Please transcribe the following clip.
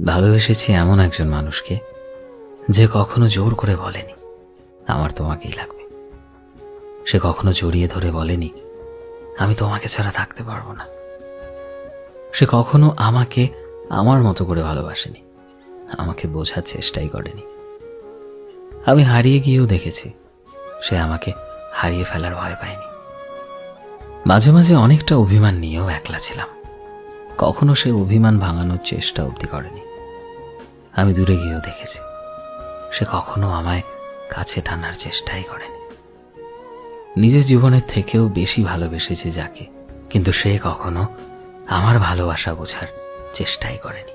ভালোবেসেছি এমন একজন মানুষকে যে কখনো জোর করে বলেনি আমার তোমাকেই লাগবে। সে কখনো জড়িয়ে ধরে বলেনি আমি তোমাকে ছাড়া থাকতে পারবো না। সে কখনো আমাকে আমার মতো করে ভালোবাসেনি, আমাকে বোঝার চেষ্টাই করেনি। আমি হারিয়ে গিয়েও দেখেছি সে আমাকে হারিয়ে ফেলার ভয় পায়নি। মাঝে মাঝে অনেকটা অভিমান নিয়েও একলা ছিলাম, কখনো সে অভিমান ভাঙানোর চেষ্টা অবধি করেনি। আমি দূরে গিয়েও দেখেছি সে কখনো আমায় কাছে টানার চেষ্টাই করেনি। নিজের জীবনের থেকেও বেশি ভালোবেসেছে যাকে, কিন্তু সে কখনো আমার ভালোবাসা বোঝার চেষ্টাই করেনি।